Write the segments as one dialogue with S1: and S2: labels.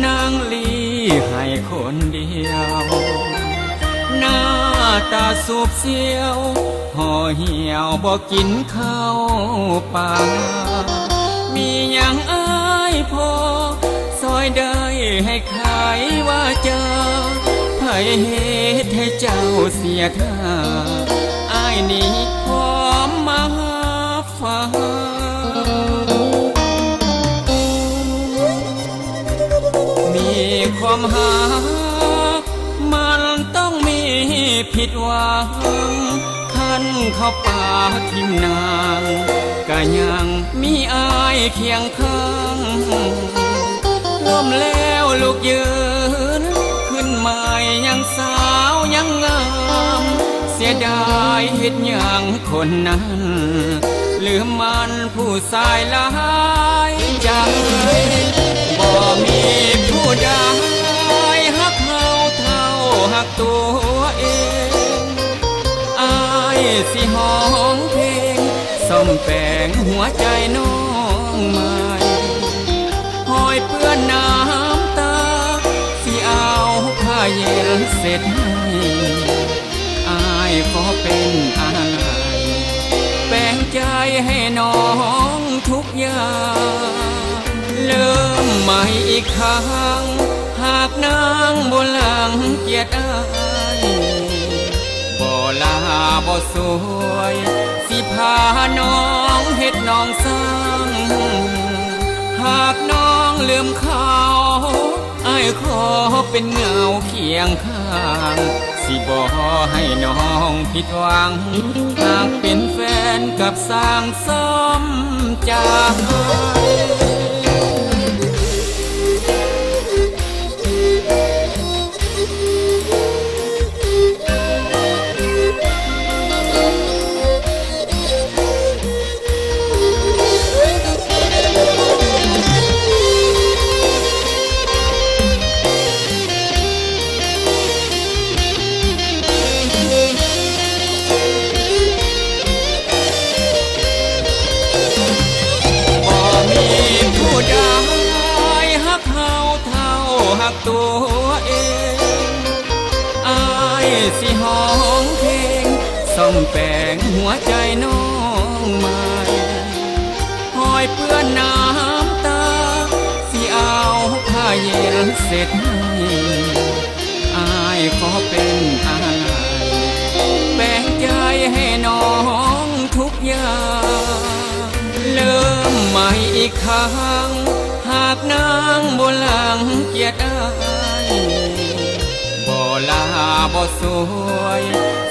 S1: นางลีให้คนเดียวหน้าตาสูบเสียวห่อเหี่ยวบอกกินข้าวป่ามีอย่างอ้ายพอซอยได้ให้ขายว่าเจอไผเหตุให้เจ้าเสียท่าอ้ายนี้พร้อมมาฟ้ามีความหามันต้องมีผิดหวังขันเข้าป่าทิมนางก็ยังมีอายเคียงข้างล้มแล้วลูกยืนขึ้นใหม่ยังสาวยังงามเสียดายเหตุอย่างคนนั้นลืมมันผู้สายหลายใจบ่มีผู้ใดฮักเฮาเท่าฮักตัวเองอายสิห้องเพลงส่งแปลงหัวใจน้องใหม่หอยเปื้อนน้ำตาสิเอาผ้าเย็นเสร็จให้อายขอเป็นอะไรแปลงใจให้น้องทุกอย่างเริ่มใหม่อีกครั้งหากนางบ่หลังเกียรติอายบ่ลาบ่สวยสิพาน้องเฮ็ดน้องสร้างหากน้องลืมเขาอ้ายขอเป็นเงาเคียงข้างสิบ่ให้น้องผิดหวังหากเป็นแฟนกับสร้างสมใจหักตัวเองอ้ายสิห้องเพลงส่งแปลงหัวใจน้องใหม่หอยเปื้อนน้ำตาสิเอาผ้าเย็นเสร็จให้อ้ายขอเป็นอะไรแบ่งใจให้น้องทุกอย่างเริ่มใหม่อีกครั้งหากนางบ่หลังเกียรติอายบ่ลาบ่สวย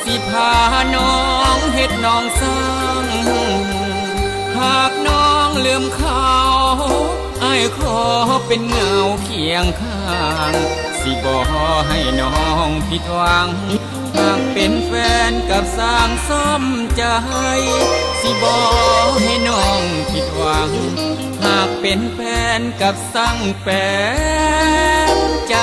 S1: สิพาน้องเฮ็ดน้องสร้างหากน้องลืมเขาอ้ายขอเป็นเงาเคียงข้างสิบ่ให้น้องผิดหวังหากเป็นแฟนกับสร้างซ้อมใจสิบ่ให้น้องผิดหวังหากเป็นแฟนกับสร้างแปลงใจ